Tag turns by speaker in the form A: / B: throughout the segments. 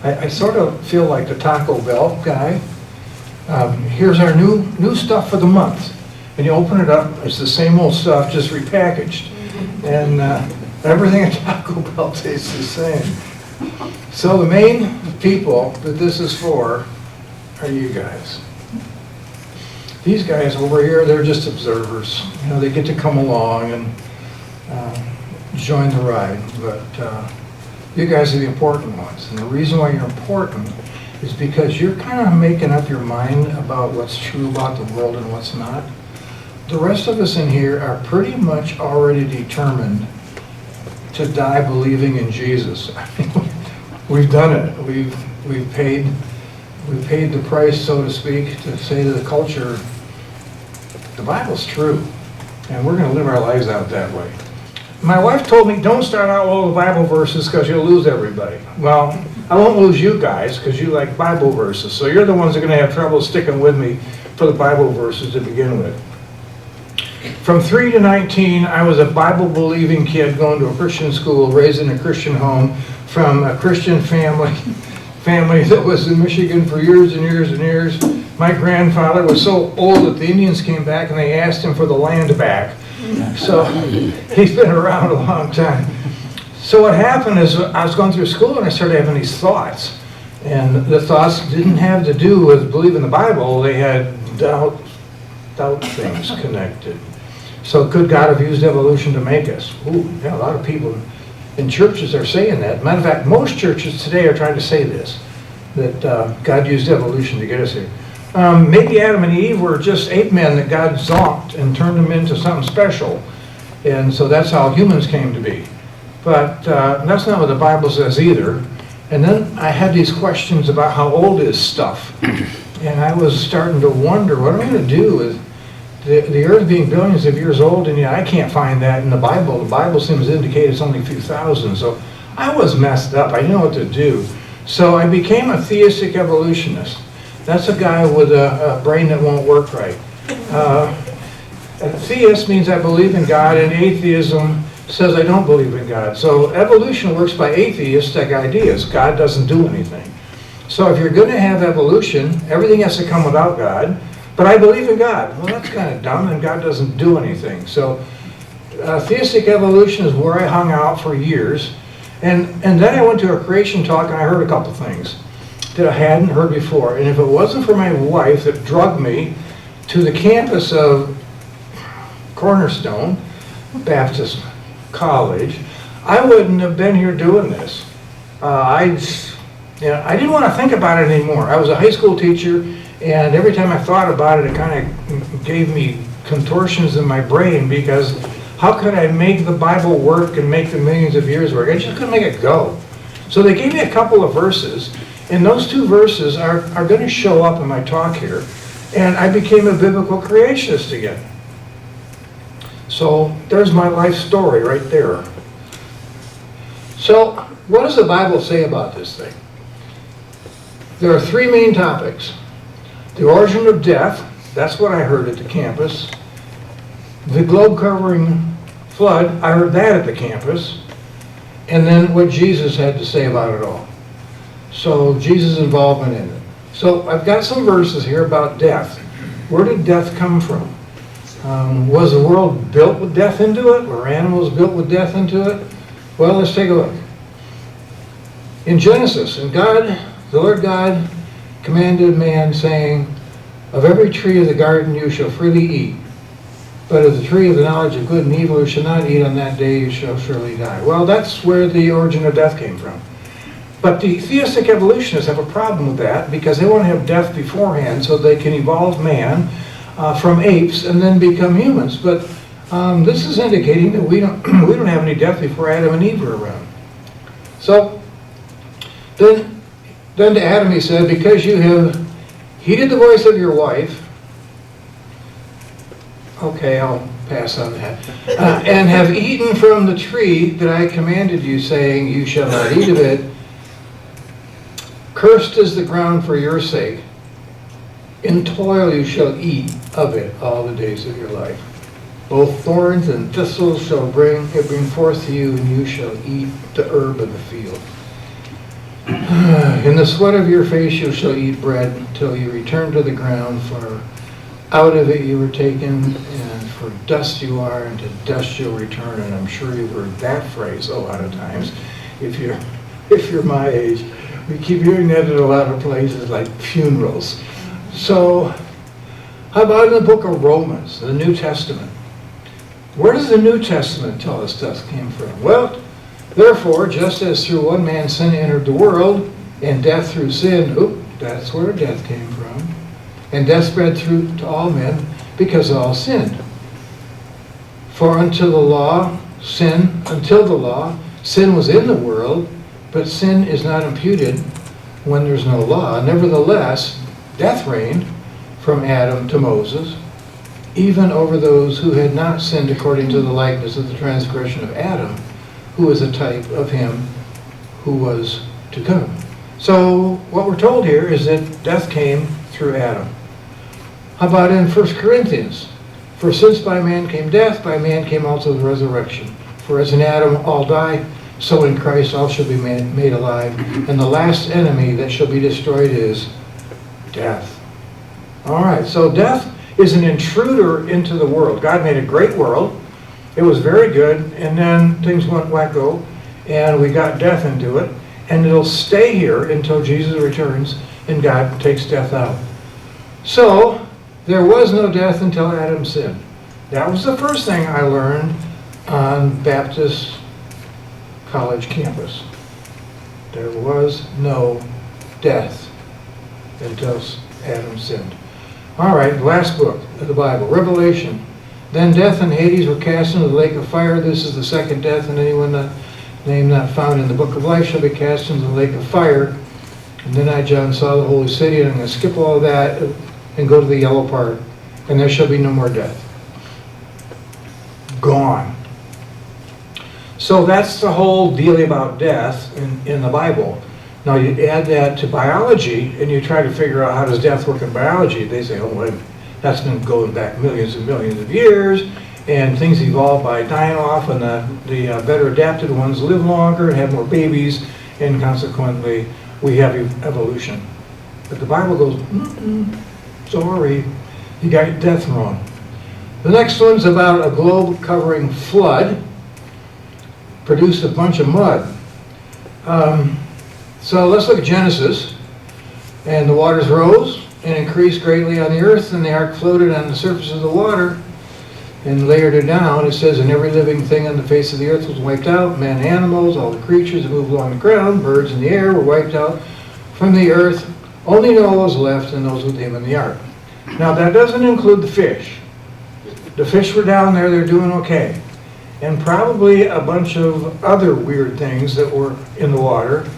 A: I sort of feel like the Taco Bell guy. Here's our new stuff for the month. And you open it up, it's the same old stuff, just repackaged. And everything at Taco Bell tastes the same. So the main people that this is for are you guys. These guys over here, they're just observers. You know, they get to come along and join the ride. But you guys are the important ones. And the reason why you're important is because you're kind of making up your mind about what's true about the world and what's not. The rest of us in here are pretty much already determined to die believing in Jesus. We've done it. We've paid the price, so to speak, to say to the culture, the Bible's true, and we're going to live our lives out that way. My wife told me, don't start out with all the Bible verses because you'll lose everybody. Well, I won't lose you guys because you like Bible verses, so you're the ones that are going to have trouble sticking with me for the Bible verses to begin with. From 3 to 19, I was a Bible-believing kid going to a Christian school, raised in a Christian home, from a Christian family that was in Michigan for years and years and years. My grandfather was so old that the Indians came back and they asked him for the land back. So he's been around a long time. So what happened is I was going through school and I started having these thoughts. And the thoughts didn't have to do with believing the Bible. They had doubt things connected. So could God have used evolution to make us? Ooh, yeah, a lot of people in churches are saying that. Matter of fact, most churches today are trying to say this, that God used evolution to get us here. Maybe Adam and Eve were just ape men that God zonked and turned them into something special. And so that's how humans came to be. But that's not what the Bible says either. And then I had these questions about how old is stuff. And I was starting to wonder, what am I going to do with the earth being billions of years old, and I can't find that in the Bible. The Bible seems to indicate it's only a few thousand. So I was messed up. I didn't know what to do. So I became a theistic evolutionist. That's a guy with a brain that won't work right. A theist means I believe in God, and atheism says I don't believe in God. So evolution works by atheistic ideas. God doesn't do anything. So if you're going to have evolution, everything has to come without God. But I believe in God. Well, that's kind of dumb, and God doesn't do anything. So theistic evolution is where I hung out for years. And then I went to a creation talk, and I heard a couple things that I hadn't heard before. And if it wasn't for my wife that drugged me to the campus of Cornerstone Baptist College, I wouldn't have been here doing this. I didn't want to think about it anymore. I was a high school teacher, and every time I thought about it, it kind of gave me contortions in my brain, because how could I make the Bible work and make the millions of years work? I just couldn't make it go. So they gave me a couple of verses, and those two verses are going to show up in my talk here, and I became a biblical creationist again. So there's my life story right there. So what does the Bible say about this thing? There are three main topics. The origin of death, that's what I heard at the campus. The globe-covering flood, I heard that at the campus. And then what Jesus had to say about it all. So Jesus' involvement in it. So I've got some verses here about death. Where did death come from? Was the world built with death into it? Were animals built with death into it? Well, let's take a look. In Genesis, and God, the Lord God, commanded man, saying, of every tree of the garden you shall freely eat, but of the tree of the knowledge of good and evil you shall not eat, on that day you shall surely die. Well, that's where the origin of death came from. But the theistic evolutionists have a problem with that, because they want to have death beforehand so they can evolve man from apes and then become humans. But this is indicating that we don't have any death before Adam and Eve were around. So then to Adam he said, because you have heeded the voice of your wife, okay, I'll pass on that, and have eaten from the tree that I commanded you, saying, you shall not eat of it, cursed is the ground for your sake. In toil you shall eat of it all the days of your life. Both thorns and thistles shall bring forth to you, and you shall eat the herb of the field. In the sweat of your face you shall eat bread till you return to the ground, for out of it you were taken, and for dust you are, and to dust you'll return. And I'm sure you've heard that phrase a lot of times. If you're my age, we keep hearing that at a lot of places like funerals. So, how about in the book of Romans, the New Testament? Where does the New Testament tell us death came from? Well, therefore, just as through one man sin entered the world, and death through sin, that's where death came from. And death spread through to all men because all sinned. For until the law, sin was in the world, but sin is not imputed when there's no law. Nevertheless, death reigned from Adam to Moses, even over those who had not sinned according to the likeness of the transgression of Adam, who was a type of him who was to come. So what we're told here is that death came through Adam. How about in 1 Corinthians? For since by man came death, by man came also the resurrection. For as in Adam all die, so in Christ all shall be made alive. And the last enemy that shall be destroyed is death. All right, so death is an intruder into the world. God made a great world. It was very good, and then things went wacko, and we got death into it, and it'll stay here until Jesus returns and God takes death out. So, there was no death until Adam sinned. That was the first thing I learned on Baptist college campus. There was no death until Adam sinned. All right, last book of the Bible, Revelation. Then death and Hades were cast into the lake of fire. This is the second death, and anyone name not found in the book of life shall be cast into the lake of fire. And then I, John, saw the holy city, and I'm going to skip all of that and go to the yellow part. And there shall be no more death. Gone. So that's the whole deal about death in the Bible. Now you add that to biology, and you try to figure out how does death work in biology. They say, oh, wait, that's been going back millions and millions of years, and things evolve by dying off, and the better adapted ones live longer and have more babies, and consequently we have evolution. But the Bible goes, sorry, you got death wrong. The next one's about a globe-covering flood produced a bunch of mud. So let's look at Genesis. And the waters rose and increased greatly on the earth, and the ark floated on the surface of the water and layered it down. It says, and every living thing on the face of the earth was wiped out, men, animals, all the creatures that move along the ground, birds in the air were wiped out from the earth. Only Noah was left, and those with him in the ark. Now that doesn't include the fish. The fish were down there, they're doing okay. And probably a bunch of other weird things that were in the water.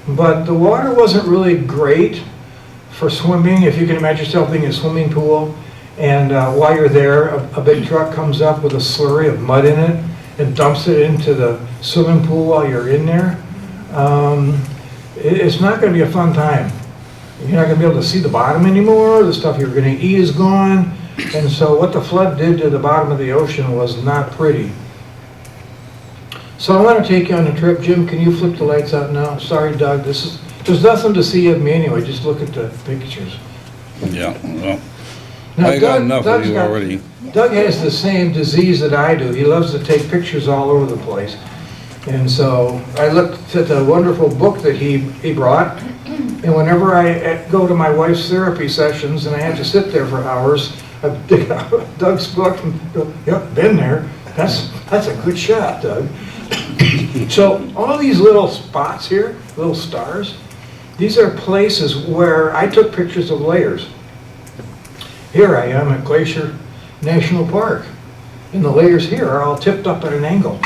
A: But the water wasn't really great for swimming. If you can imagine yourself being in a swimming pool, and while you're there, a big truck comes up with a slurry of mud in it and dumps it into the swimming pool while you're in there. It's not going to be a fun time. You're not going to be able to see the bottom anymore. The stuff you're going to eat is gone. And so what the flood did to the bottom of the ocean was not pretty. So I want to take you on a trip. Jim, can you flip the lights out now? Sorry, Doug. There's nothing to see of me anyway. Just look at the pictures.
B: Yeah, well,
A: Now,
B: I got enough of you already.
A: Doug has the same disease that I do. He loves to take pictures all over the place. And so I looked at the wonderful book that he brought. And whenever I go to my wife's therapy sessions and I have to sit there for hours, I dig out Doug's book and go, yep, been there. That's a good shot, Doug. So all these little spots here, little stars, these are places where I took pictures of layers. Here I am at Glacier National Park, and the layers here are all tipped up at an angle.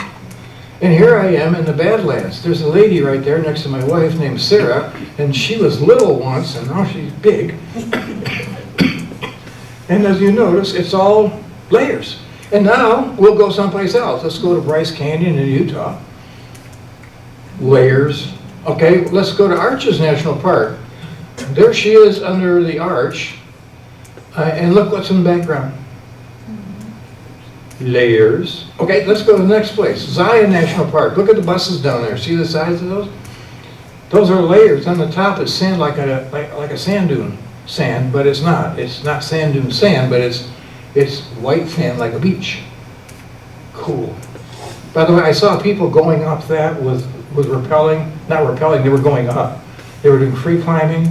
A: And here I am in the Badlands. There's a lady right there next to my wife named Sarah, and she was little once, and now she's big. And as you notice, it's all layers. And now we'll go someplace else. Let's go to Bryce Canyon in Utah. Layers. Okay, let's go to Arches National Park. There she is under the arch. And look what's in the background. Layers. Okay, let's go to the next place. Zion National Park. Look at the buses down there. See the size of those? Those are layers. On the top is sand like a sand dune sand, but it's not. It's not sand dune sand, but it's white sand like a beach. Cool. By the way, I saw people going up that with rappelling, not rappelling, they were going up. They were doing free climbing.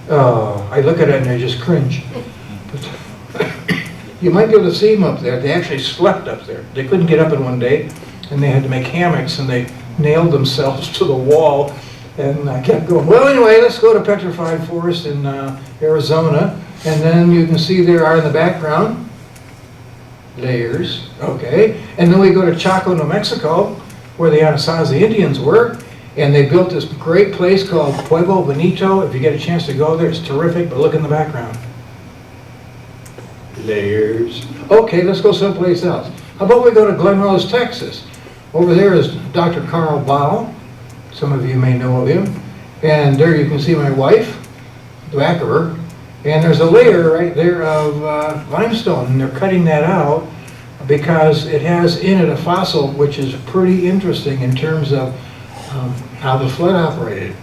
A: I look at it and I just cringe. You might be able to see them up there. They actually slept up there. They couldn't get up in one day, and they had to make hammocks, and they nailed themselves to the wall, and I kept going. Well, anyway, let's go to Petrified Forest in Arizona, and then you can see there are in the background layers, okay, and then we go to Chaco, New Mexico, where the Anasazi Indians were, and they built this great place called Pueblo Bonito. If you get a chance to go there, it's terrific, but look in the background. Layers. Okay, let's go someplace else. How about we go to Glen Rose, Texas? Over there is Dr. Carl Baugh. Some of you may know of him. And there you can see my wife, the back of her. And there's a layer right there of limestone, and they're cutting that out because it has in it a fossil which is pretty interesting in terms of how the flood operated.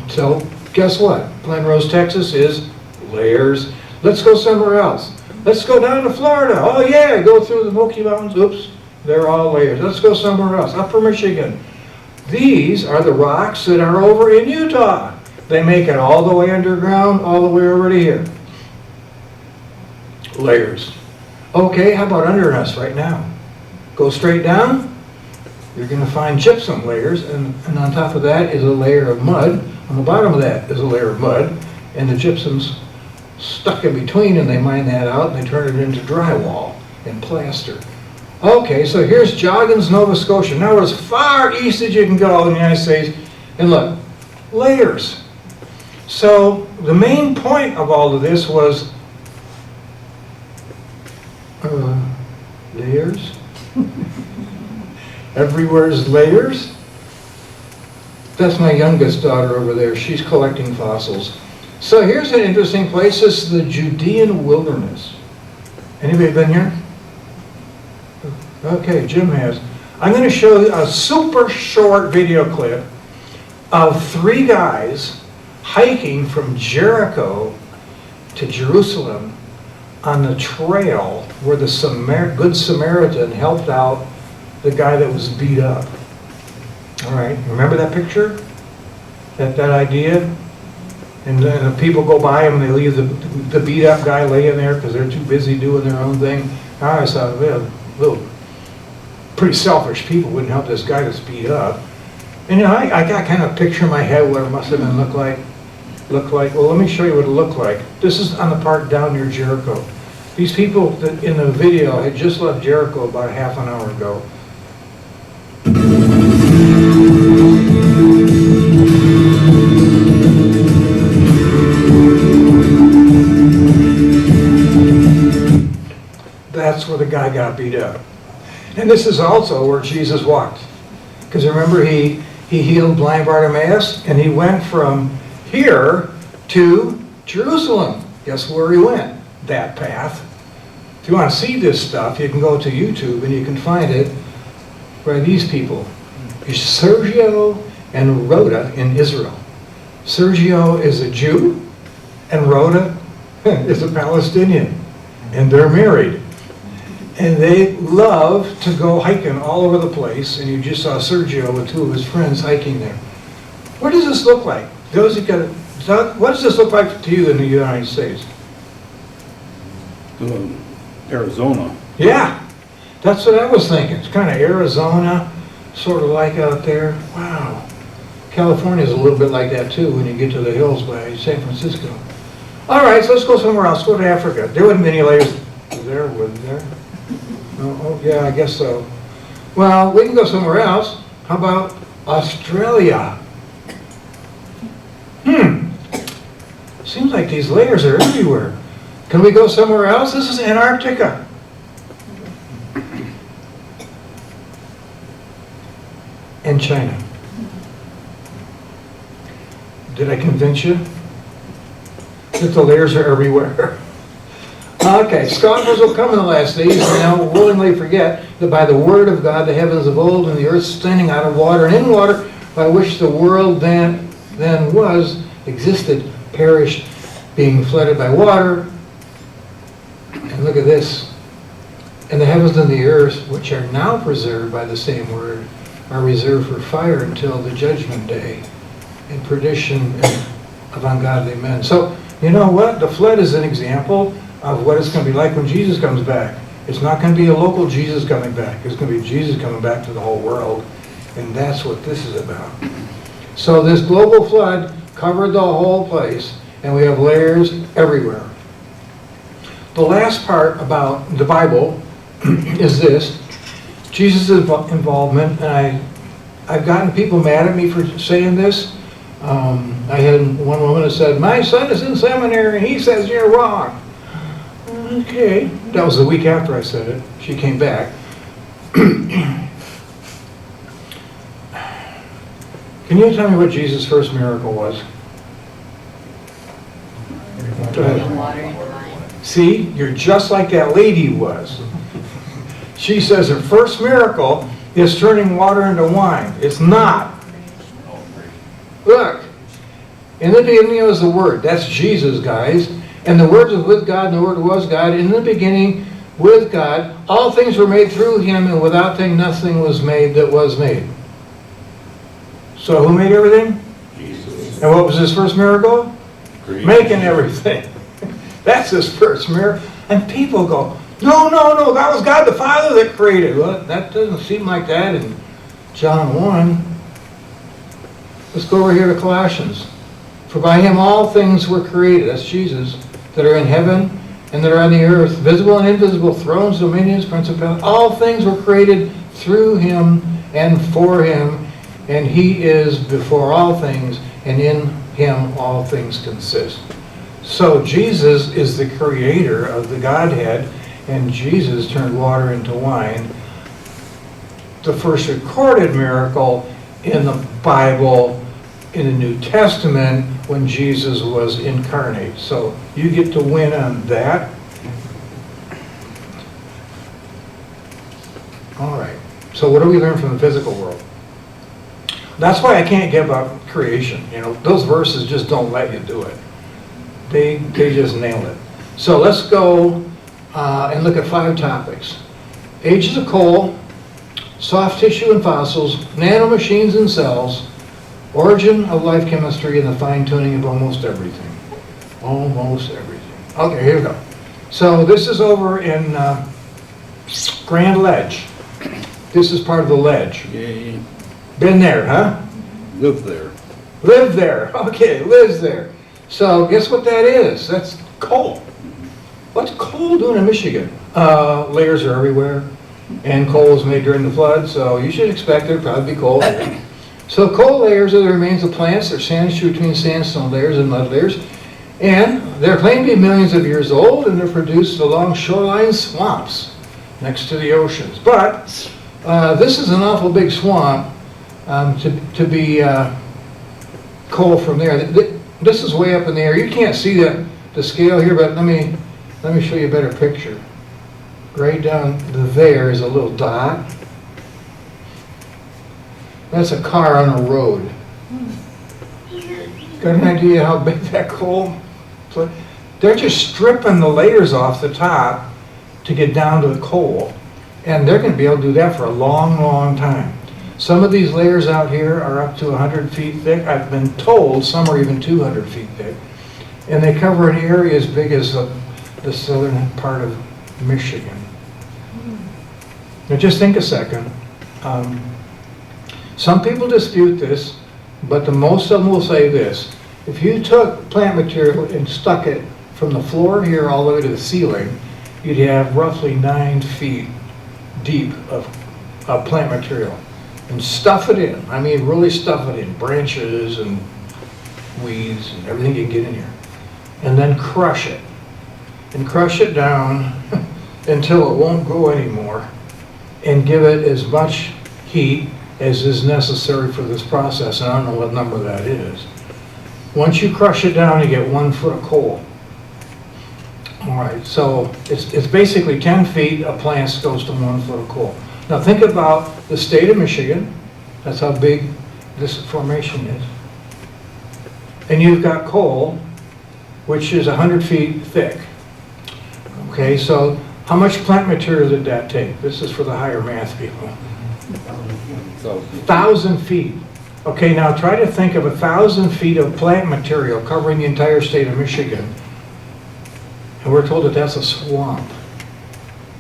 A: So guess what? Glen Rose, Texas is layers. Let's go somewhere else. Let's go down to Florida. Oh yeah, go through the Smoky Mountains. Oops, they're all layers. Let's go somewhere else. Upper Michigan. These are the rocks that are over in Utah. They make it all the way underground, all the way over to here. Layers. Okay, how about under us right now? Go straight down. You're going to find gypsum layers, and on top of that is a layer of mud. On the bottom of that is a layer of mud, and the gypsum's stuck in between, and they mine that out and they turn it into drywall and plaster. Okay, so here's Joggins, Nova Scotia. Now we're as far east as you can go in the United States, and look, layers. So the main point of all of this was layers. Everywhere's layers. That's my youngest daughter over there. She's collecting fossils. So here's an interesting place. This is the Judean wilderness. Anybody been here? Okay, Jim has. I'm going to show you a super short video clip of 3 guys hiking from Jericho to Jerusalem on the trail where the Good Samaritan helped out the guy that was beat up. All right, remember that picture? That idea? And then the people go by him and they leave the beat up guy laying there because they're too busy doing their own thing. I always thought, well, little pretty selfish people wouldn't help this guy that's beat up. And you know, I got kind of a picture in my head what it must have been look like. Well, let me show you what it looked like. This is on the part down near Jericho. These people that in the video had just left Jericho about half an hour ago. That's where the guy got beat up. And this is also where Jesus walked. Because remember, he healed blind Bartimaeus, and he went from here to Jerusalem. Guess where he went? That path. If you want to see this stuff, you can go to YouTube and you can find it by these people. It's Sergio and Rhoda in Israel. Sergio is a Jew, and Rhoda is a Palestinian. And they're married. And they love to go hiking all over the place, and you just saw Sergio with 2 of his friends hiking there. What does this look like? What does this look like to you in the United States?
B: Arizona.
A: Yeah, that's what I was thinking. It's kind of Arizona, sort of like out there. Wow. California's a little bit like that too when you get to the hills by San Francisco. All right, so let's go somewhere else. Go to Africa. There wasn't many layers there, wasn't there? Oh, yeah, I guess so. Well, we can go somewhere else. How about Australia? Seems like these layers are everywhere. Can we go somewhere else? This is Antarctica. And China. Did I convince you that the layers are everywhere? Okay, scoffers will come in the last days, and they'll willingly forget that by the word of God the heavens of old and the earth standing out of water and in water, by which the world then then was, existed, perished, being flooded by water. And look at this. And the heavens and the earth, which are now preserved by the same word, are reserved for fire until the judgment day and perdition of ungodly men. So, you know what? The flood is an example of what it's going to be like when Jesus comes back. It's not going to be a local Jesus coming back. It's going to be Jesus coming back to the whole world. And that's what this is about. So this global flood covered the whole place, and we have layers everywhere. The last part about the Bible is this. Jesus' involvement, and I've gotten people mad at me for saying this. I had one woman that said, my son is in seminary and he says you're wrong. Okay, that was the week after I said it. She came back. Can you tell me what Jesus' first miracle was? Go ahead. See, you're just like that lady was. She says her first miracle is turning water into wine. It's not. Look, in the beginning was the Word. That's Jesus, guys. And the Word was with God, and the Word was God. In the beginning, with God, all things were made through Him, and without Him nothing was made that was made. So who made everything?
B: Jesus.
A: And what was His first miracle? Making everything. That's His first miracle. And people go, no, that was God the Father that created. Well, that doesn't seem like that in John 1. Let's go over here to Colossians. For by Him all things were created, that's Jesus, that are in heaven and that are on the earth, visible and invisible, thrones, dominions, principalities. All things were created through Him and for Him, and He is before all things, and in Him all things consist. So Jesus is the creator of the Godhead, and Jesus turned water into wine. The first recorded miracle in the Bible, in the New Testament, when Jesus was incarnate. So you get to win on that. All right. So what do we learn from the physical world? That's why I can't give up creation. You know, those verses just don't let you do it. They just nail it. So let's go and look at 5 topics. Ages of coal, soft tissue and fossils, nanomachines and cells, origin of life chemistry, and the fine-tuning of almost everything. Almost everything. Okay, here we go. So this is over in Grand Ledge. This is part of the ledge.
B: Yay.
A: Been there, huh?
B: Live there.
A: Live there. Okay, lives there. So guess what that is? That's coal. What's coal doing in Michigan? Layers are everywhere, and coal was made during the flood, so you should expect there'd probably be coal. So coal layers are the remains of plants. They're sandwiched between sandstone layers and mud layers, and they're claimed to be millions of years old, and they're produced along shoreline swamps next to the oceans. But this is an awful big swamp to be coal from there. This is way up in the air. You can't see the scale here, but let me show you a better picture. Right down there is a little dot. That's a car on a road. Got an idea how big that coal? They're just stripping the layers off the top to get down to the coal. And they're going to be able to do that for a long, long time. Some of these layers out here are up to 100 feet thick. I've been told some are even 200 feet thick. And they cover an area as big as the southern part of Michigan. Now just think a second. Some people dispute this, but the most of them will say this. If you took plant material and stuck it from the floor here all the way to the ceiling, you'd have roughly 9 feet deep of plant material. And stuff it in. I mean, really stuff it in. Branches and weeds and everything you can get in here. And then crush it. And crush it down until it won't go anymore. And give it as much heat as is necessary for this process. And I don't know what number that is. Once you crush it down, you get 1 foot of coal. All right, so it's basically 10 feet of plants goes to 1 foot of coal. Now think about the state of Michigan. That's how big this formation is. and you've got coal, which is 100 feet thick. Okay, so how much plant material did that take? This is for the higher math people. 1,000 feet. Okay, now try to think of 1,000 feet of plant material covering the entire state of Michigan. And we're told that that's a swamp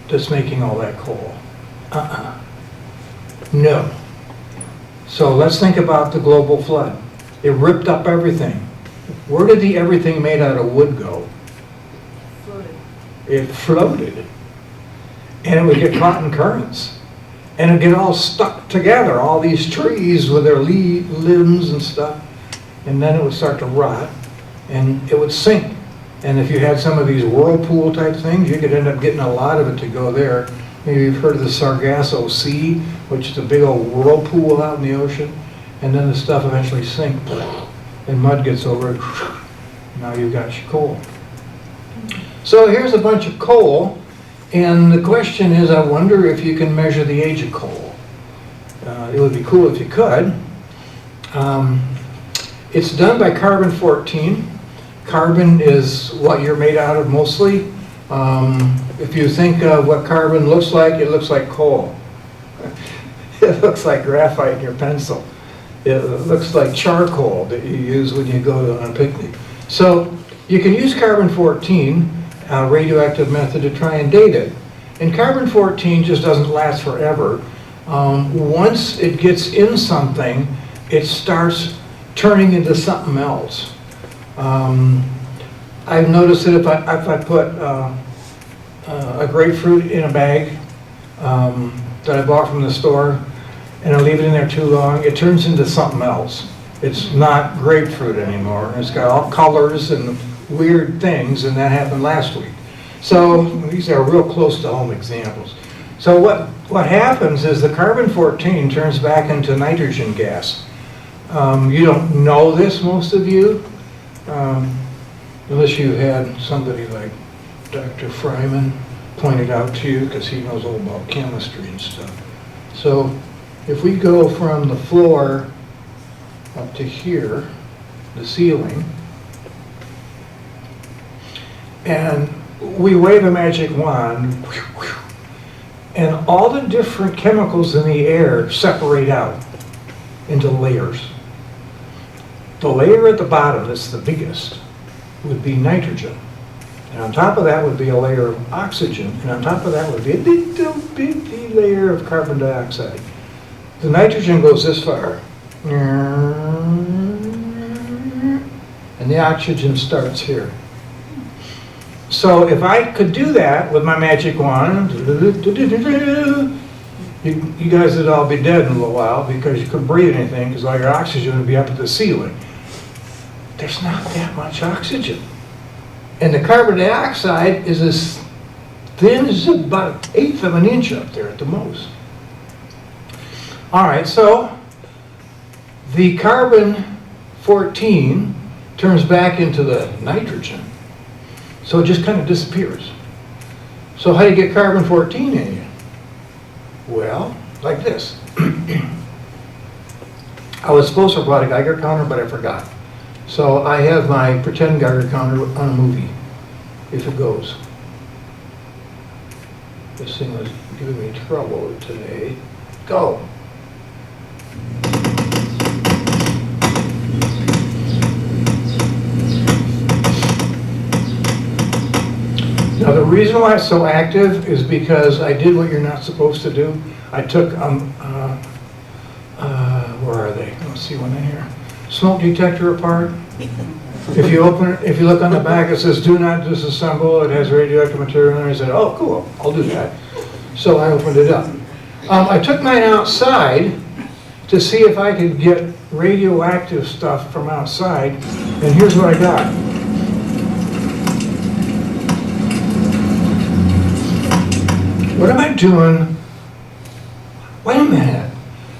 A: that's making all that coal. No. So let's think about the global flood. It ripped up everything. Where did the everything made out of wood go?
C: Floated.
A: It floated. And it would get caught in currents. And it'd get all stuck together, all these trees with their limbs and stuff. And then it would start to rot, and it would sink. And if you had some of these whirlpool type things, you could end up getting a lot of it to go there. Maybe you've heard of the Sargasso Sea, which is a big old whirlpool out in the ocean. And then the stuff eventually sinks, and mud gets over it. Now you've got your coal. So here's a bunch of coal. And the question is, I wonder if you can measure the age of coal. It would be cool if you could. It's done by carbon-14. Carbon is what you're made out of mostly. If you think of what carbon looks like, it looks like coal. It looks like graphite in your pencil. It looks like charcoal that you use when you go on a picnic. So you can use carbon-14, a radioactive method, to try and date it. And carbon-14 just doesn't last forever. Once it gets in something, it starts turning into something else. I've noticed that if I put a grapefruit in a bag that I bought from the store, and I leave it in there too long, it turns into something else. It's not grapefruit anymore. It's got all colors and weird things, and that happened last week. So these are real close to home examples. So what happens is the carbon-14 turns back into nitrogen gas. You don't know this, most of you, unless you had somebody like Dr. Fryman pointed out to you, because he knows all about chemistry and stuff. So if we go from the floor up to here, the ceiling, and we wave a magic wand, and all the different chemicals in the air separate out into layers. The layer at the bottom, that's the biggest, would be nitrogen. And on top of that would be a layer of oxygen, and on top of that would be a little bitty layer of carbon dioxide. The nitrogen goes this far, and the oxygen starts here. So if I could do that with my magic wand, you guys would all be dead in a little while because you couldn't breathe anything because all your oxygen would be up at the ceiling. There's not that much oxygen. And the carbon dioxide is as thin as about 1/8 of an inch up there at the most. All right, so the carbon-14 turns back into the nitrogen. So it just kind of disappears. So how do you get carbon-14 in you? Well, like this. I was supposed to have brought a Geiger counter, but I forgot. So I have my pretend Geiger counter on a movie, if it goes. This thing was giving me trouble today. Go. Now the reason why it's so active is because I did what you're not supposed to do. I took, where are they? Let's see one in here. Smoke detector apart. If you open it, if you look on the back, it says do not disassemble. It has radioactive material in there. I said, oh cool, I'll do that. So I opened it up. I took mine outside to see if I could get radioactive stuff from outside, and here's what I got. What am I doing? Wait a minute.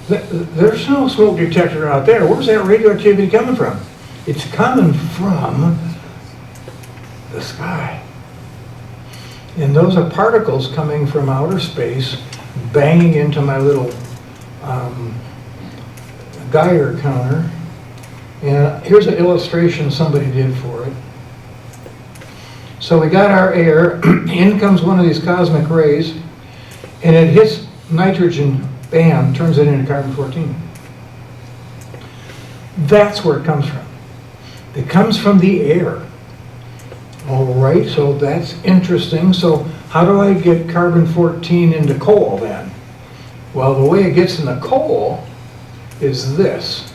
A: There's no smoke detector out there. Where's that radioactivity coming from? It's coming from the sky. And those are particles coming from outer space, banging into my little Geiger counter. And here's an illustration somebody did for it. So we got our air, in comes one of these cosmic rays, and it hits nitrogen, bam, turns it into carbon-14. That's where it comes from. It comes from the air. All right, so that's interesting. So how do I get carbon-14 into coal then? Well, the way it gets into coal is this.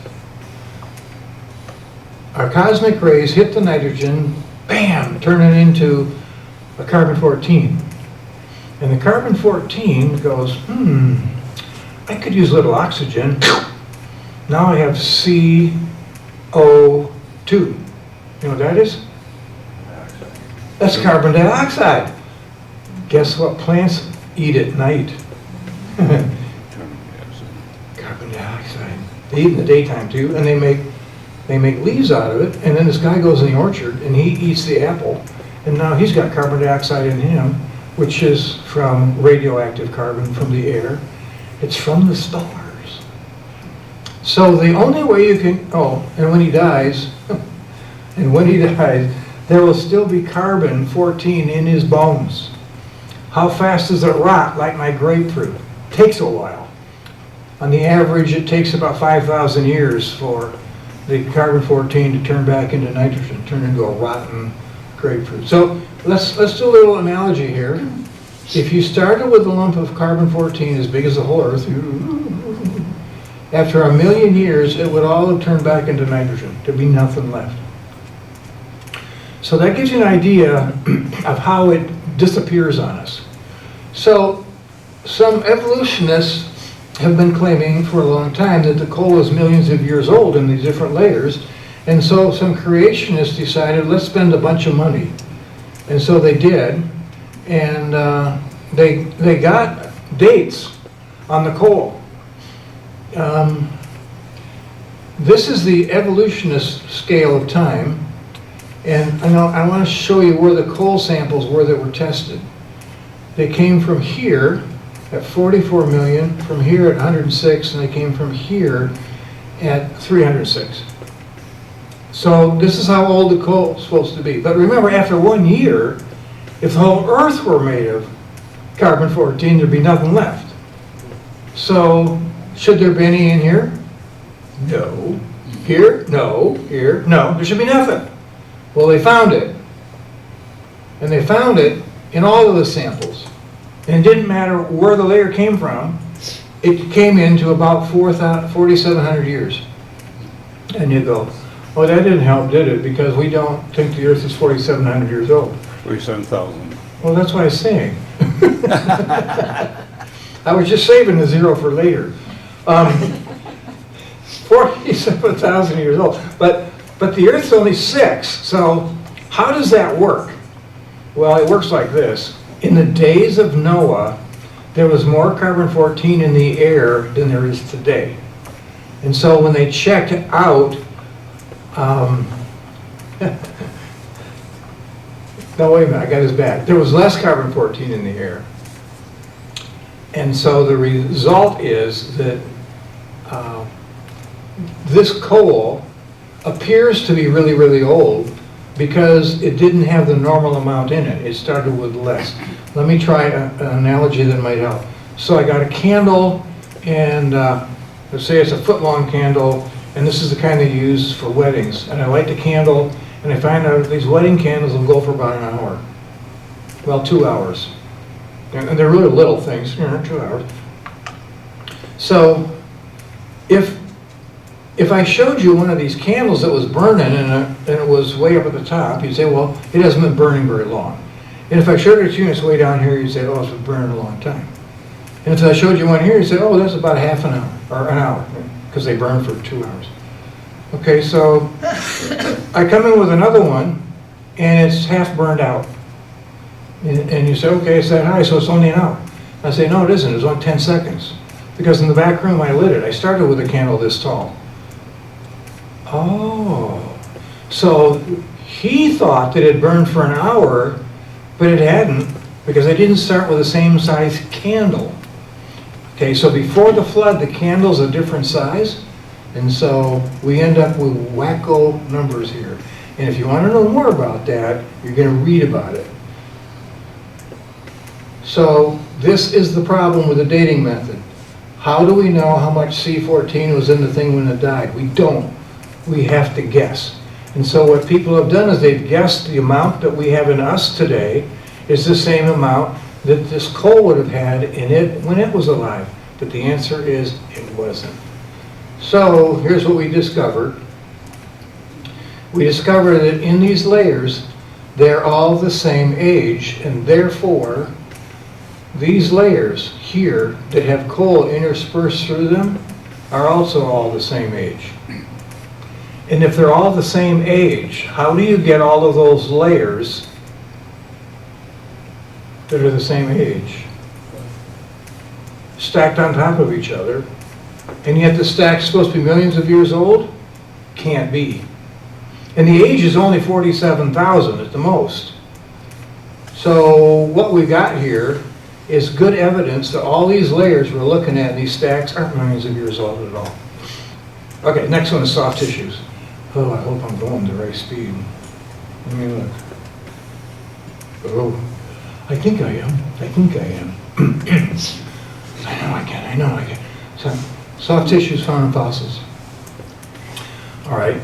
A: Our cosmic rays hit the nitrogen, bam, turn it into a carbon-14. And the carbon-14 goes, I could use a little oxygen. Now I have CO2. You know what that is? That's carbon dioxide. Guess what plants eat at night? Carbon dioxide. They eat in the daytime too, and they make leaves out of it, and then this guy goes in the orchard and he eats the apple, and now he's got carbon dioxide in him, which is from radioactive carbon from the air. It's from the stars. So the only way you can, and when he dies, there will still be carbon-14 in his bones. How fast does it rot? Like my grapefruit. Takes a while. On the average, it takes about 5,000 years for the carbon-14 to turn back into nitrogen, turn into a rotten grapefruit. So let's do a little analogy here. If you started with a lump of carbon-14 as big as the whole Earth, after 1,000,000 years, it would all have turned back into nitrogen. There'd be nothing left. So that gives you an idea of how it disappears on us. So some evolutionists have been claiming for a long time that the coal is millions of years old in these different layers. And so some creationists decided, let's spend a bunch of money. And so they did. And they got dates on the coal. This is the evolutionist scale of time. And I want to show you where the coal samples were that were tested. They came from here at 44 million, from here at 106, and they came from here at 306. So this is how old the coal is supposed to be. But remember, after 1 year, if the whole Earth were made of carbon-14, there'd be nothing left. So should there be any in here? No. Here? No. Here? No. There should be nothing. Well, they found it. And they found it in all of the samples. And it didn't matter where the layer came from. It came into about 4,700 years. And you go, well, that didn't help, did it? Because we don't think the Earth is 4,700 years old.
B: 47,000.
A: Well, that's what I was saying. I was just saving the zero for later. 47,000 years old. But the Earth's only 6, so how does that work? Well, it works like this. In the days of Noah, there was more carbon-14 in the air than there is today. And so when they checked out, no, wait a minute, I got this bad. There was less carbon-14 in the air. And so the result is that this coal appears to be really, really old because it didn't have the normal amount in it. It started with less. Let me try an analogy that might help. So I got a candle, and let's say it's a foot-long candle, and this is the kind they use for weddings. And I light the candle, and I find out these wedding candles will go for about an hour. Well, 2 hours. And they're really little things, 2 hours. So if I showed you one of these candles that was burning and it was way up at the top, you'd say, well, it hasn't been burning very long. And if I showed it to you and it's way down here, you'd say, oh, it's been burning a long time. And if I showed you one here, you'd say, oh, that's about half an hour, or an hour, because they burn for 2 hours. Okay, so I come in with another one, and it's half burned out. And you say, okay, it's that high, so it's only an hour. I say, no, it isn't. It's only 10 seconds. Because in the back room, I lit it. I started with a candle this tall. Oh, so he thought that it burned for an hour, but it hadn't, because I didn't start with the same size candle. Okay, so before the flood, the candle's a different size. And so we end up with wacko numbers here. And if you want to know more about that, you're going to read about it. So this is the problem with the dating method. How do we know how much C14 was in the thing when it died? We don't. We have to guess. And so what people have done is they've guessed the amount that we have in us today is the same amount that this coal would have had in it when it was alive. But the answer is it wasn't. So here's what we discovered. We discovered that in these layers, they're all the same age, and therefore, these layers here that have coal interspersed through them are also all the same age. And if they're all the same age, how do you get all of those layers that are the same age stacked on top of each other, and yet the stack's supposed to be millions of years old? Can't be. And the age is only 47,000 at the most. So what we got here is good evidence that all these layers we're looking at in these stacks aren't millions of years old at all. Okay, next one is soft tissues. Oh, I hope I'm going the right speed. Let me look. Oh, I think I am. I think I am. I know I can. So, soft tissues found in fossils. All right,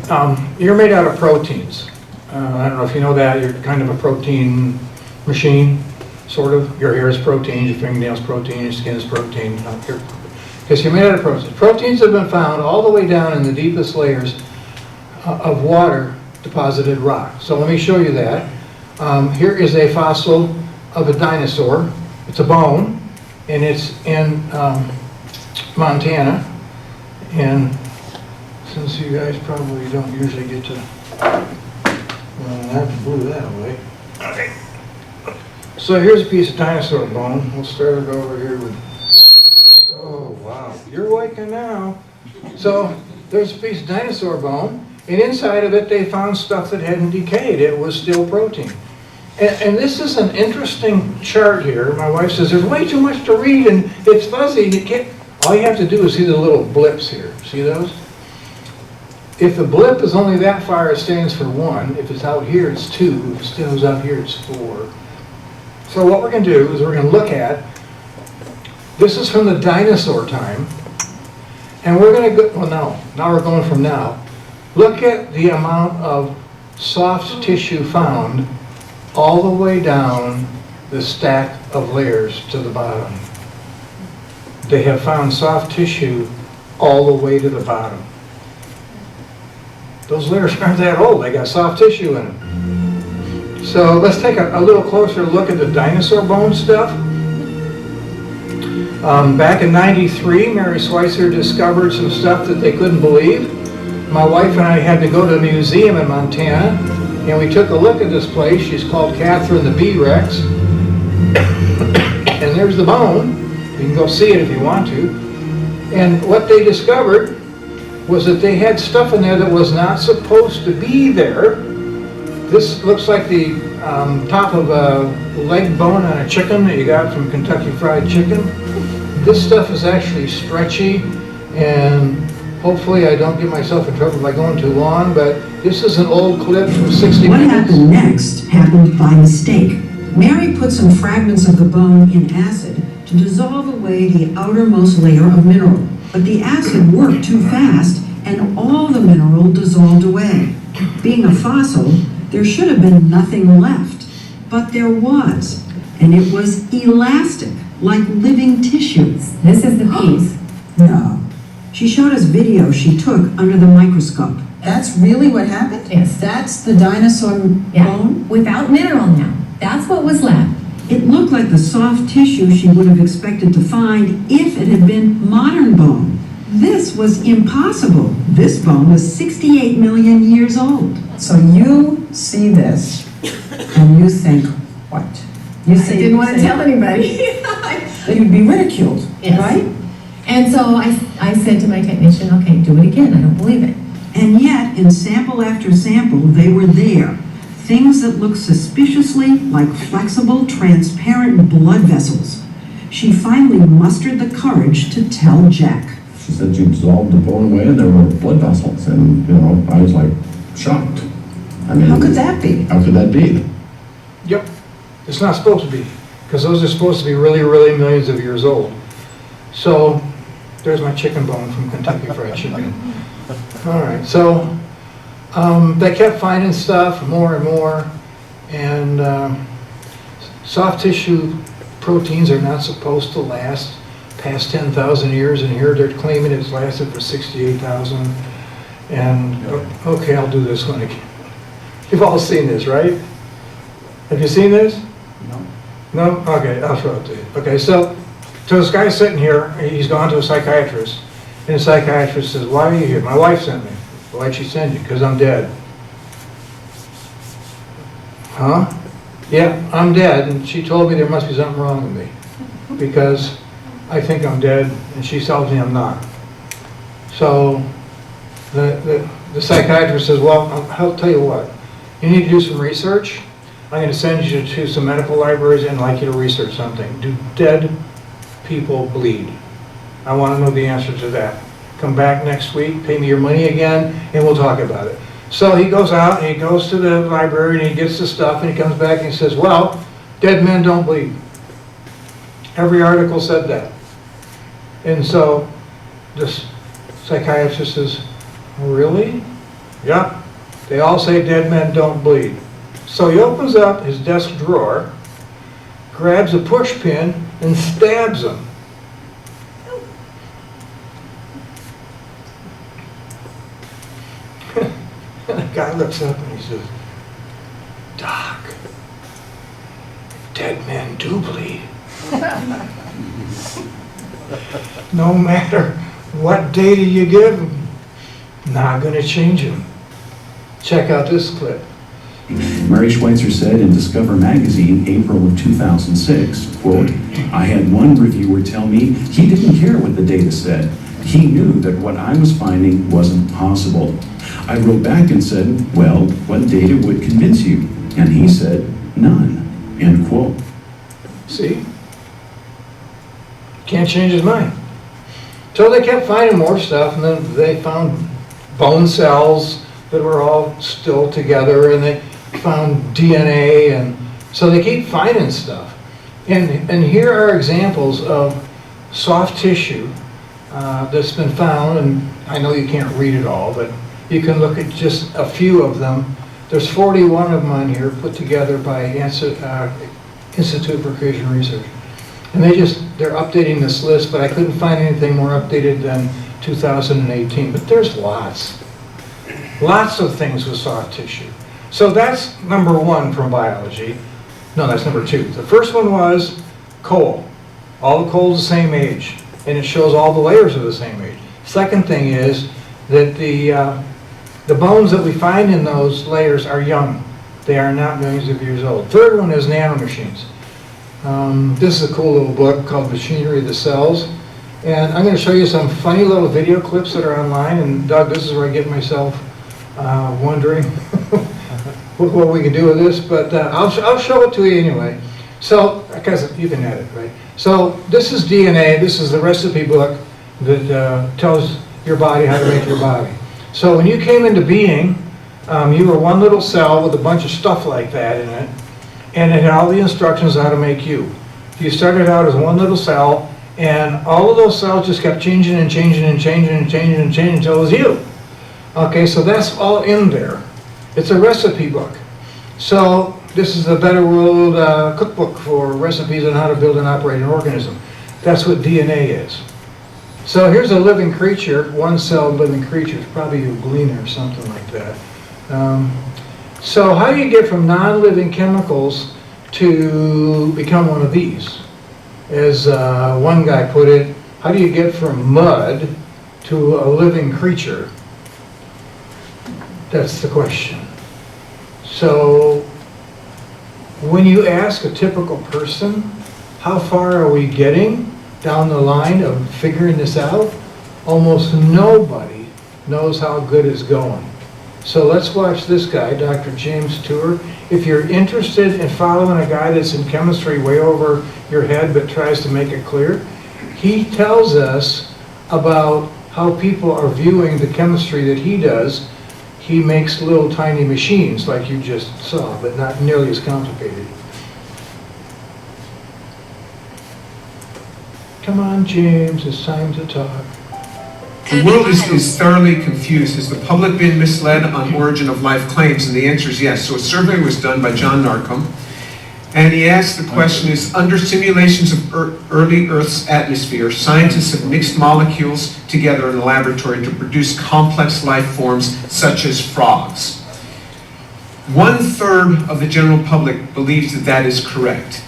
A: you're made out of proteins. I don't know if you know that. You're kind of a protein machine, sort of. Your hair is protein, your fingernails protein, your skin is protein. Because you're made out of proteins. Proteins have been found all the way down in the deepest layers of water deposited rock. So let me show you that. Here is a fossil of a dinosaur. It's a bone, and it's in Montana. And since you guys probably don't usually get to, well, I have to move that away. Okay. So here's a piece of dinosaur bone. We'll start it over here with, oh wow, you're waking now. So there's a piece of dinosaur bone, and inside of it they found stuff that hadn't decayed. It was still protein. And this is an interesting chart here. My wife says there's way too much to read and it's fuzzy. You can't, all you have to do is see the little blips here. See those? If the blip is only that far, it stands for 1. If it's out here, it's 2. If it stands out here, it's 4. So what we're going to do is we're going to look at, this is from the dinosaur time, and we're going to go, well now we're going from now. Look at the amount of soft tissue found all the way down the stack of layers to the bottom. They have found soft tissue all the way to the bottom. Those layers aren't that old, they got soft tissue in them. So let's take a little closer look at the dinosaur bone stuff. Back in '93, Mary Schweitzer discovered some stuff that they couldn't believe. My wife and I had to go to a museum in Montana, and we took a look at this place. She's called Catherine the B-Rex. And there's the bone. You can go see it if you want to. And what they discovered was that they had stuff in there that was not supposed to be there. This looks like the top of a leg bone on a chicken that you got from Kentucky Fried Chicken. This stuff is actually stretchy, and hopefully I don't get myself in trouble by going too long, but this is an old clip from 60
D: What
A: minutes.
D: happened next happened by mistake. Mary put some fragments of the bone in acid to dissolve away the outermost layer of mineral. But the acid worked too fast, and all the mineral dissolved away. Being a fossil, there should have been nothing left. But there was, and it was elastic, like living tissues.
E: This is the piece.
D: No. She showed us video she took under the microscope.
F: That's really what happened?
E: Yes.
F: That's the dinosaur bone?
E: Without mineral now. That's what was left.
D: It looked like the soft tissue she would have expected to find if it had been modern bone. This was impossible. This bone was 68 million years old.
F: So you see this and you think, what? You
E: I didn't want to tell anybody.
F: that you'd be ridiculed,
E: Yes.
F: right?
E: And so I said to my technician, okay, do it again. I don't believe it.
D: And yet, in sample after sample, they were there. Things that looked suspiciously like flexible, transparent blood vessels. She finally mustered the courage to tell Jack.
G: She said she dissolved the bone away and there were blood vessels, and, I was like shocked. I mean,
F: How could that be?
G: How could that be?
A: Yep, it's not supposed to be, because those are supposed to be really, really millions of years old. So, there's my chicken bone from Kentucky Fried Chicken. All right, so they kept finding stuff more and more, and soft tissue proteins are not supposed to last past 10,000 years, and here they're claiming it's lasted for 68,000. And okay, I'll do this one again. You've all seen this, right? Have you seen this?
B: No.
A: No? Okay, I'll show it to you. Okay, so this guy's sitting here, he's gone to a psychiatrist, and the psychiatrist says, why are you here? My wife sent me. Why'd she send you? Because I'm dead. Huh? Yeah, I'm dead, and she told me there must be something wrong with me, because I think I'm dead, and she tells me I'm not. So the psychiatrist says, well, I'll tell you what, you need to do some research. I'm going to send you to some medical libraries and I'd like you to research something. Do dead people bleed? I want to know the answer to that. Come back next week, pay me your money again, and we'll talk about it. So he goes out and he goes to the library and he gets the stuff and he comes back and he says, well, dead men don't bleed. Every article said that. And so this psychiatrist says, really? Yep. They all say dead men don't bleed. So he opens up his desk drawer, grabs a push pin, and stabs him. And the guy looks up and he says, Doc, dead men do bleed. No matter what data you give them, not going to change them. Check out this clip.
H: Mary Schweitzer said in Discover magazine, April of 2006, quote, I had one reviewer tell me he didn't care what the data said. He knew that what I was finding wasn't possible. I wrote back and said, well, what data would convince you? And he said, none, end quote.
A: See? Can't change his mind. So they kept finding more stuff, and then they found bone cells that were all still together, and they found DNA, and so they keep finding stuff. And here are examples of soft tissue that's been found, and I know you can't read it all, but you can look at just a few of them. There's 41 of them on here put together by Institute for Creation Research. And they're updating this list, but I couldn't find anything more updated than 2018. But there's lots of things with soft tissue. So that's number one from biology. No, that's number two. The first one was coal. All the coal is the same age, and it shows all the layers are the same age. Second thing is that the bones that we find in those layers are young. They are not millions of years old. Third one is nanomachines. This is a cool little book called Machinery of the Cells. And I'm going to show you some funny little video clips that are online. And Doug, this is where I get myself wondering what we can do with this. But I'll show it to you anyway. So, because you can edit, right? So this is DNA. This is the recipe book that tells your body how to make your body. So when you came into being, you were one little cell with a bunch of stuff like that in it. And it had all the instructions on how to make you. You started out as one little cell, and all of those cells just kept changing and changing and changing and changing and changing until it was you. Okay, so that's all in there. It's a recipe book. So this is the Better World cookbook for recipes on how to build and operate an organism. That's what DNA is. So here's a living creature, one-celled living creature. It's probably a gleaner or something like that. So how do you get from non-living chemicals to become one of these? As one guy put it, how do you get from mud to a living creature? That's the question. So when you ask a typical person, how far are we getting down the line of figuring this out? Almost nobody knows how good it's going. So let's watch this guy, Dr. James Tour. If you're interested in following a guy that's in chemistry way over your head but tries to make it clear, he tells us about how people are viewing the chemistry that he does. He makes little tiny machines like you just saw, but not nearly as complicated. Come on, James, it's time to talk.
I: The world is thoroughly confused. Has the public been misled on origin of life claims? And the answer is yes. So a survey was done by John Narcombe, and he asked the question is, under simulations of early Earth's atmosphere, scientists have mixed molecules together in a laboratory to produce complex life forms such as frogs. 1/3 of the general public believes that that is correct.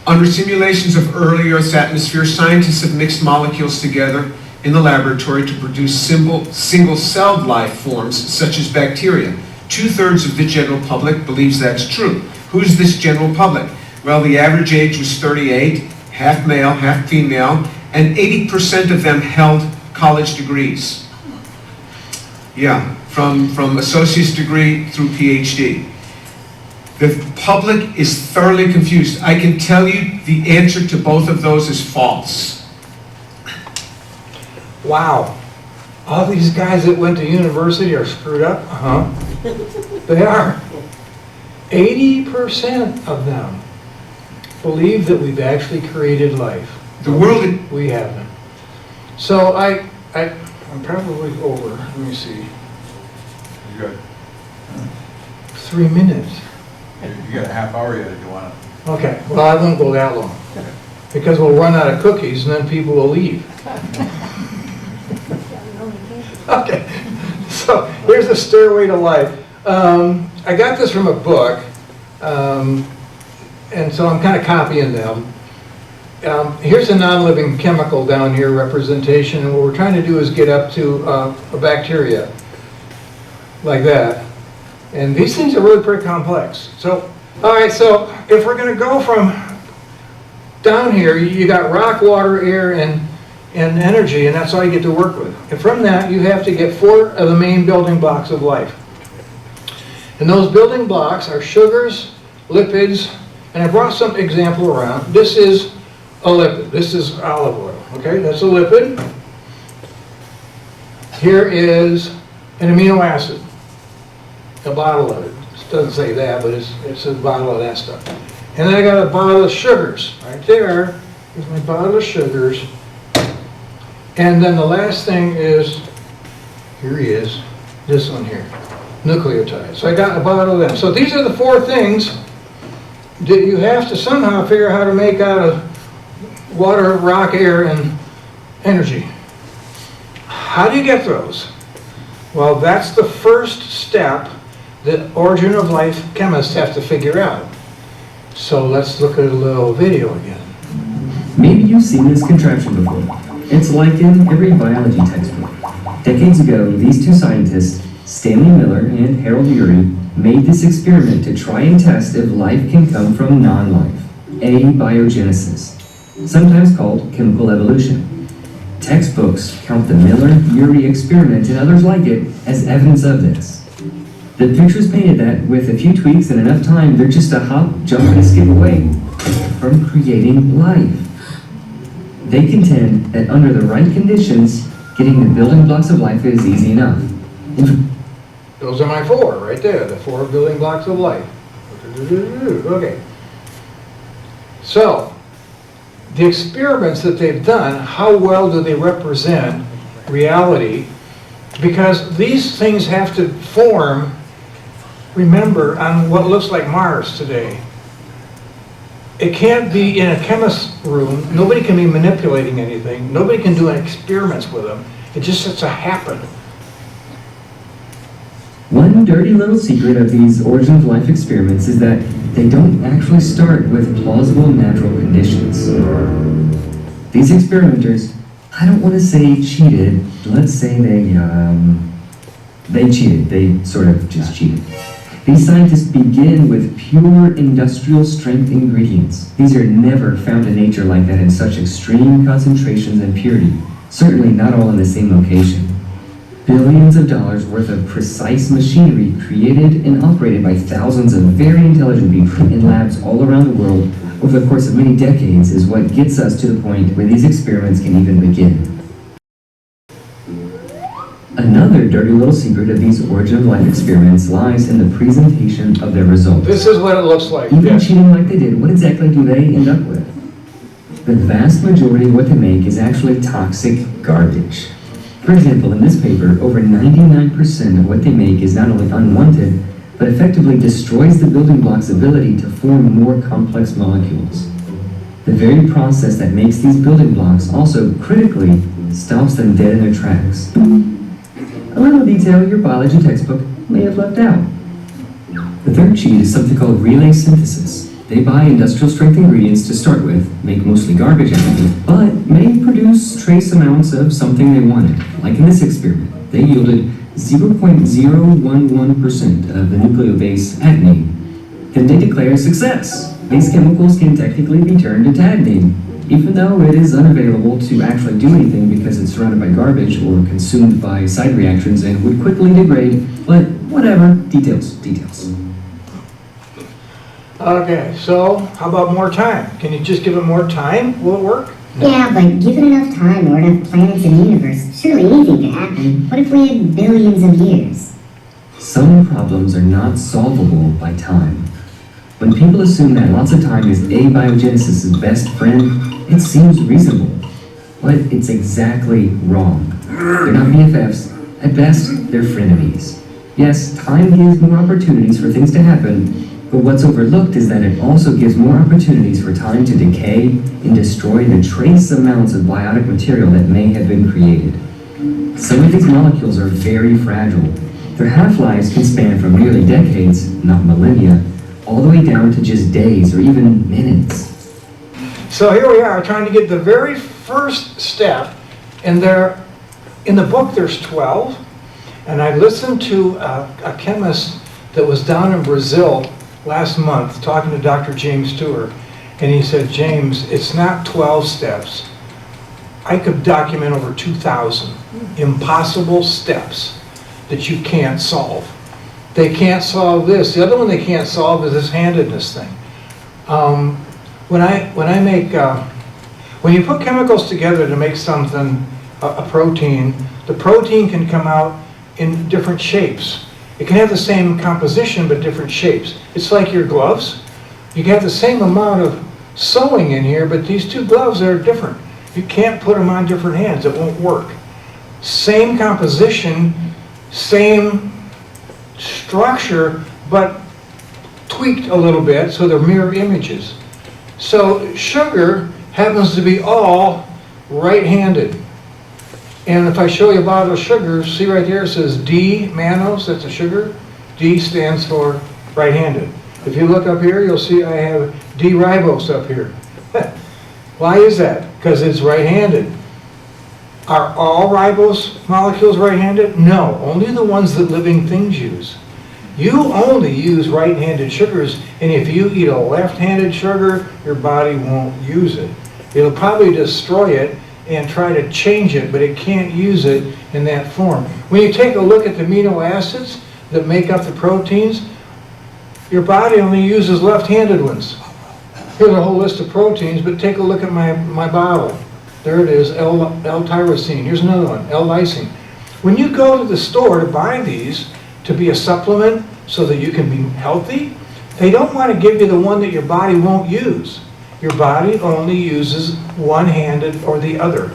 I: Under simulations of early Earth's atmosphere, scientists have mixed molecules together in the laboratory to produce single-celled life forms such as bacteria. 2/3 of the general public believes that's true. Who's this general public? Well, the average age was 38, half male, half female, and 80% of them held college degrees. Yeah, from associate's degree through PhD. The public is thoroughly confused. I can tell you the answer to both of those is false.
A: Wow. All these guys that went to university are screwed up? Uh-huh. They are. 80% of them believe that we've actually created life.
I: The world,
A: We haven't. So I'm probably over. Let me see.
B: You got,
A: 3 minutes.
B: you got a half hour yet if you want to.
A: Okay, well, I won't go that long, because we'll run out of cookies and then people will leave. Okay, so here's the Stairway to Life. I got this from a book, and so I'm kind of copying them. Here's a non-living chemical down here representation, and what we're trying to do is get up to a bacteria, like that. And these things are really pretty complex. So, all right, so if we're going to go from down here, you got rock, water, air, and energy, and that's all you get to work with. And from that, you have to get 4 of the main building blocks of life. And those building blocks are sugars, lipids, and I brought some example around. This is a lipid. This is olive oil, okay? That's a lipid. Here is an amino acid. A bottle of it. It doesn't say that, but it's a bottle of that stuff. And then I got a bottle of sugars right there. Here's my bottle of sugars. And then the last thing is, here he is, this one here, nucleotides. So I got a bottle of them. So these are the 4 things that you have to somehow figure out how to make out of water, rock, air, and energy. How do you get those? Well, that's the first step that origin of life chemists have to figure out. So let's look at a little video again.
J: Maybe you've seen this contraption before. It's like in every biology textbook. Decades ago, these 2 scientists, Stanley Miller and Harold Urey, made this experiment to try and test if life can come from non-life, abiogenesis, sometimes called chemical evolution. Textbooks count the Miller-Urey experiment and others like it as evidence of this. The pictures painted that with a few tweaks and enough time, they're just a hop, jump, and a skip away from creating life. They contend that under the right conditions, getting the building blocks of life is easy enough.
A: Those are my 4 right there, the 4 building blocks of life. Okay. So, the experiments that they've done, how well do they represent reality? Because these things have to form, remember, on what looks like Mars today. It can't be in a chemist's room. Nobody can be manipulating anything. Nobody can do experiments with them. It just has to happen.
J: One dirty little secret of these origin of life experiments is that they don't actually start with plausible natural conditions. These experimenters, I don't want to say cheated, let's say they cheated. They sort of just cheated. These scientists begin with pure industrial strength ingredients. These are never found in nature like that in such extreme concentrations and purity. Certainly not all in the same location. Billions of dollars worth of precise machinery created and operated by thousands of very intelligent people in labs all around the world over the course of many decades is what gets us to the point where these experiments can even begin. Another dirty little secret of these origin of life experiments lies in the presentation of their results.
A: This is what it looks like.
J: Even
A: Yes.
J: cheating like they did, what exactly do they end up with? The vast majority of what they make is actually toxic garbage. For example, in this paper, over 99% of what they make is not only unwanted, but effectively destroys the building block's ability to form more complex molecules. The very process that makes these building blocks also critically stops them dead in their tracks. A little detail your biology textbook may have left out. The third cheat is something called relay synthesis. They buy industrial strength ingredients to start with, make mostly garbage out of it, but may produce trace amounts of something they wanted. Like in this experiment, they yielded 0.011% of the nucleobase adenine. Then they declare success. These chemicals can technically be turned into adenine, even though it is unavailable to actually do anything because it's surrounded by garbage or consumed by side reactions and would quickly degrade, but whatever, details.
A: Okay, so how about more time? Can you just give it more time? Will it work?
K: Yeah, but given enough time or enough planets in the universe, surely anything could happen. What if we had billions of years?
J: Some problems are not solvable by time. When people assume that lots of time is abiogenesis' best friend, it seems reasonable. But it's exactly wrong. They're not BFFs. At best, they're frenemies. Yes, time gives more opportunities for things to happen, but what's overlooked is that it also gives more opportunities for time to decay and destroy the trace amounts of biotic material that may have been created. Some of these molecules are very fragile. Their half-lives can span from nearly decades, not millennia, all the way down to just days or even minutes.
A: So here we are trying to get the very first step, and in the book there's 12, and I listened to a chemist that was down in Brazil last month talking to Dr. James Stewart, and he said, James, it's not 12 steps. I could document over 2,000 impossible steps that you can't solve. They can't solve this. The other one they can't solve is this handedness thing. When you put chemicals together to make something, a protein, the protein can come out in different shapes. It can have the same composition but different shapes. It's like your gloves. You can have the same amount of sewing in here, but these two gloves are different. You can't put them on different hands. It won't work. Same composition, same structure, but tweaked a little bit so they're mirror images. So sugar happens to be all right-handed. And if I show you a bottle of sugar, see right there it says D, mannose, that's a sugar. D stands for right-handed. If you look up here, you'll see I have D-ribose up here. Why is that? Because it's right-handed. Are all ribose molecules right-handed? No, only the ones that living things use. You only use right-handed sugars, and if you eat a left-handed sugar, your body won't use it. It'll probably destroy it and try to change it, but it can't use it in that form. When you take a look at the amino acids that make up the proteins, your body only uses left-handed ones. Here's a whole list of proteins, but take a look at my bottle. There it is, L-tyrosine. Here's another one, L-lysine. When you go to the store to buy these to be a supplement so that you can be healthy, they don't want to give you the one that your body won't use. Your body only uses one-handed or the other.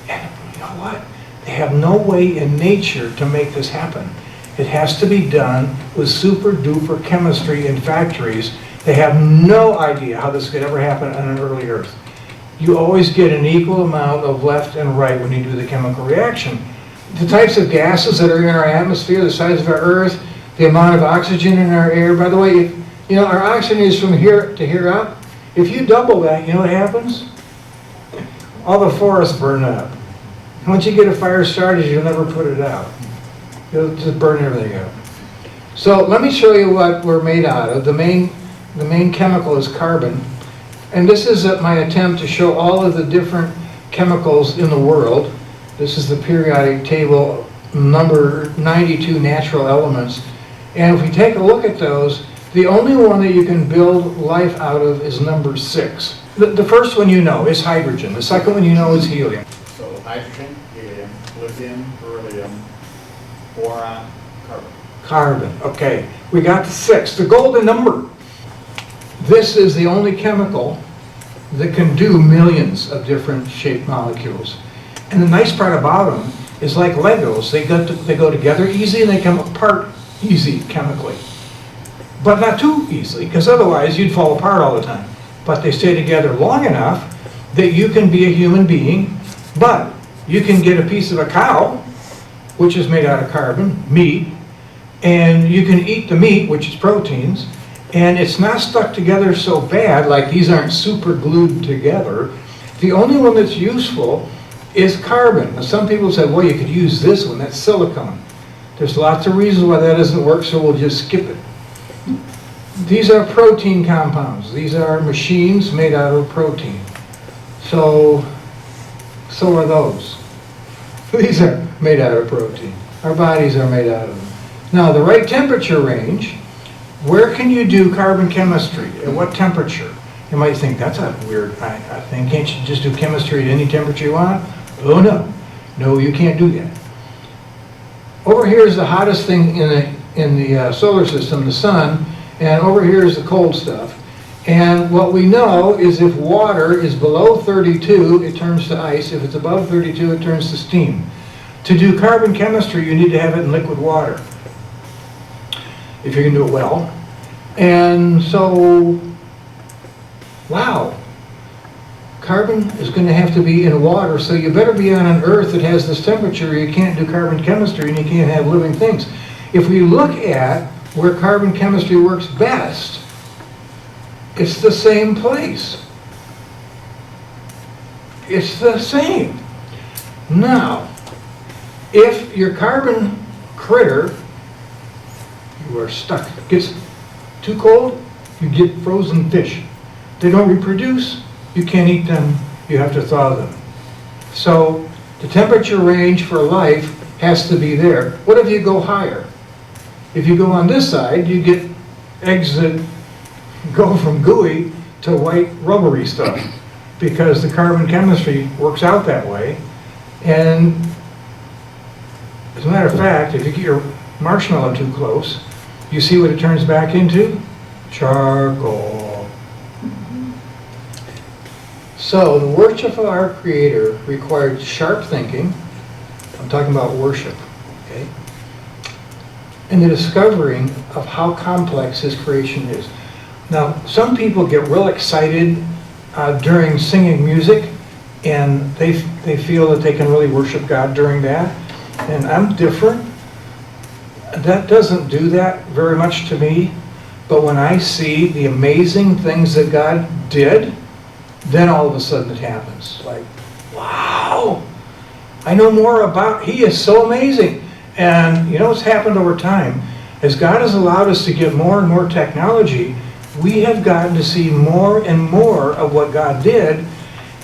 A: And you know what? They have no way in nature to make this happen. It has to be done with super-duper chemistry in factories. They have no idea how this could ever happen on an early Earth. You always get an equal amount of left and right when you do the chemical reaction. The types of gases that are in our atmosphere, the size of our Earth, the amount of oxygen in our air. By the way, you know, our oxygen is from here to here up. If you double that, you know what happens? All the forests burn up. Once you get a fire started, you'll never put it out. You'll just burn everything up. So let me show you what we're made out of. The main chemical is carbon. And this is my attempt to show all of the different chemicals in the world. This is the periodic table, number 92 natural elements. And if we take a look at those, the only one that you can build life out of is number 6. The first one you know is hydrogen. The second one you know is helium.
L: So hydrogen, helium, lithium, beryllium,
B: Boron, carbon.
A: Carbon, okay. We got the 6, the golden number. This is the only chemical that can do millions of different shaped molecules. And the nice part about them is like Legos. They go together easy and they come apart easy chemically. But not too easily, because otherwise you'd fall apart all the time. But they stay together long enough that you can be a human being, but you can get a piece of a cow, which is made out of carbon, meat, and you can eat the meat, which is proteins, and it's not stuck together so bad, like these aren't super glued together. The only one that's useful is carbon. Now, some people say, well, you could use this one, that's silicone. There's lots of reasons why that doesn't work, so we'll just skip it. These are protein compounds. These are machines made out of protein. So are those. These are made out of protein. Our bodies are made out of them. Now, the right temperature range, where can you do carbon chemistry? At what temperature? You might think, that's a weird thing. Can't you just do chemistry at any temperature you want? Oh, no. No, you can't do that. Over here is the hottest thing in the solar system, the sun, and over here is the cold stuff. And what we know is if water is below 32, it turns to ice. If it's above 32, it turns to steam. To do carbon chemistry, you need to have it in liquid water, if you can do it well. And so, wow, carbon is going to have to be in water, so you better be on an Earth that has this temperature. You can't do carbon chemistry and you can't have living things. If we look at where carbon chemistry works best, it's the same place. It's the same. Now, if your carbon critter, you are stuck, gets too cold, you get frozen fish. They don't reproduce, you can't eat them, you have to thaw them. So the temperature range for life has to be there. What if you go higher? If you go on this side, you get eggs that go from gooey to white rubbery stuff, because the carbon chemistry works out that way. And as a matter of fact, if you get your marshmallow too close, you see what it turns back into? Charcoal. So the worship of our Creator required sharp thinking. I'm talking about worship, okay? And the discovering of how complex His creation is. Now, some people get real excited during singing music, and they feel that they can really worship God during that. And I'm different. That doesn't do that very much to me. But when I see the amazing things that God did, then all of a sudden it happens. Like, wow, I know more about, He is so amazing. And you know what's happened over time? As God has allowed us to get more and more technology, we have gotten to see more and more of what God did,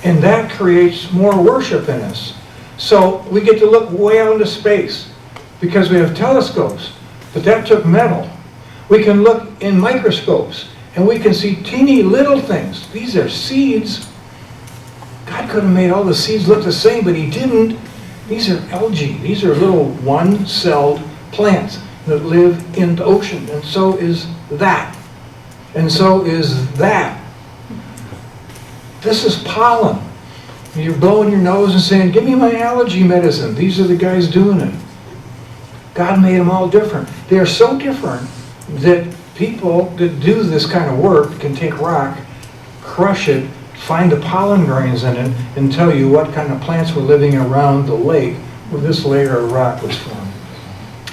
A: and that creates more worship in us. So we get to look way out into space because we have telescopes, but that took metal. We can look in microscopes and we can see teeny little things. These are seeds. God could have made all the seeds look the same, but He didn't. These are algae. These are little one-celled plants that live in the ocean, and so is that. And so is that. This is pollen. You're blowing your nose and saying, give me my allergy medicine. These are the guys doing it. God made them all different. They are so different that people that do this kind of work can take rock, crush it, find the pollen grains in it, and tell you what kind of plants were living around the lake where this layer of rock was formed.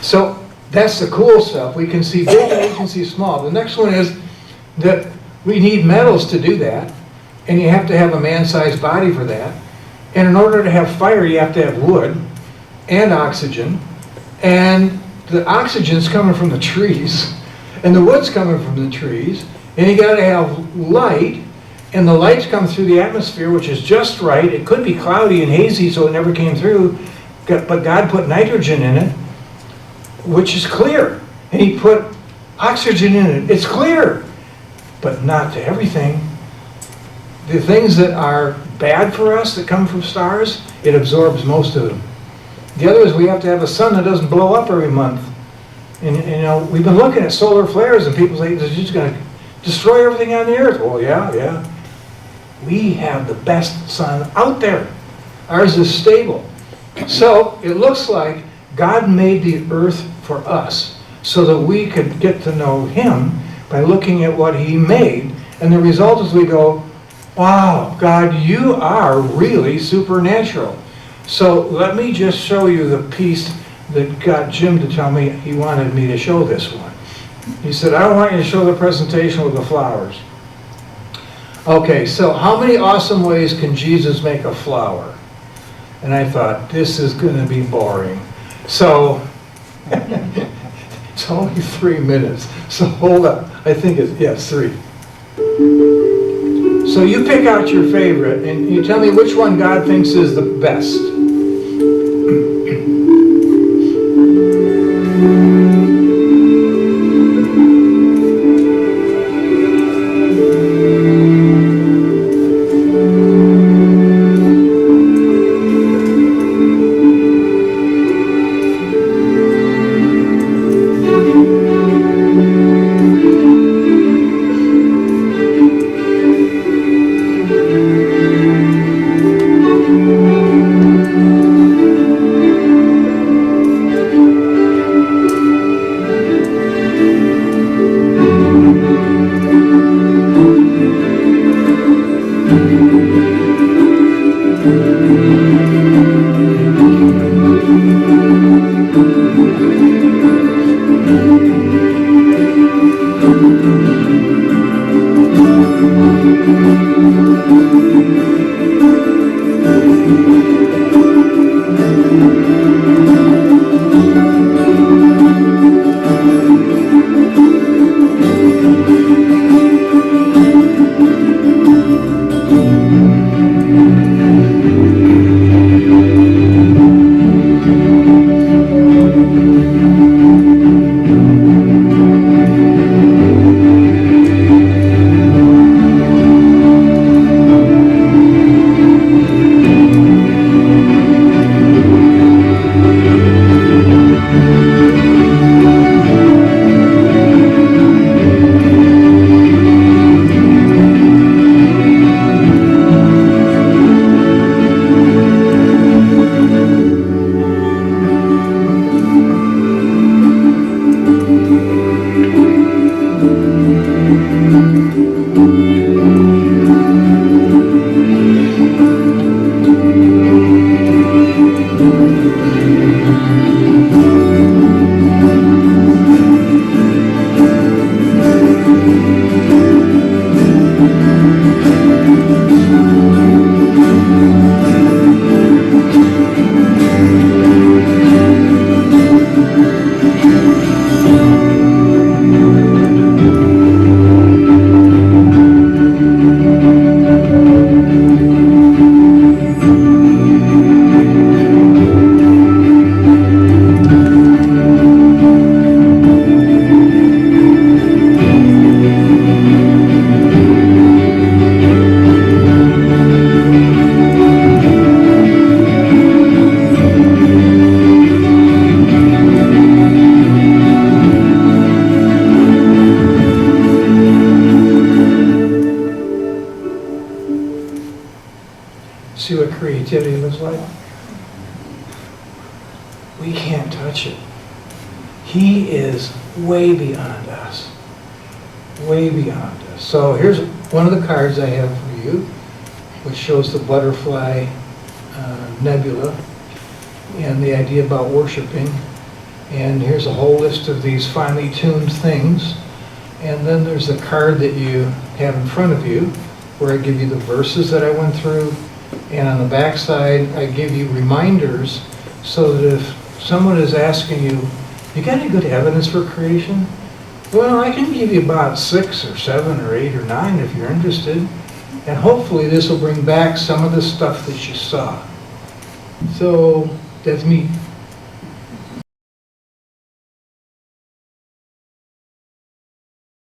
A: So that's the cool stuff. We can see big and we can see small. The next one is that we need metals to do that, and you have to have a man-sized body for that. And in order to have fire, you have to have wood and oxygen, and the oxygen's coming from the trees, and the wood's coming from the trees, and you got to have light, and the lights come through the atmosphere, which is just right. It could be cloudy and hazy, so it never came through, but God put nitrogen in it, which is clear, and He put oxygen in it. It's clear, but not to everything. The things that are bad for us that come from stars, it absorbs most of them. The other is we have to have a sun that doesn't blow up every month. And you know, we've been looking at solar flares and people say, it's just going to destroy everything on the earth. Well, yeah. We have the best sun out there. Ours is stable. So it looks like God made the earth for us so that we could get to know Him by looking at what He made. And the result is we go, wow, God, you are really supernatural. So let me just show you the piece that got Jim to tell me he wanted me to show this one. He said, I want you to show the presentation with the flowers. Okay, so how many awesome ways can Jesus make a flower? And I thought, this is going to be boring. So, it's only 3 minutes. So hold up. I think it's, yes, 3. So you pick out your favorite and you tell me which one God thinks is the best. See what creativity looks like? We can't touch it. He is way beyond us. Way beyond us. So here's one of the cards I have for you, which shows the butterfly nebula and the idea about worshiping. And here's a whole list of these finely tuned things. And then there's the card that you have in front of you, where I give you the verses that I went through. And on the back side, I give you reminders so that if someone is asking you, you got any good evidence for creation? Well, I can give you about 6 or 7 or 8 or 9 if you're interested. And hopefully this will bring back some of the stuff that you saw. So that's me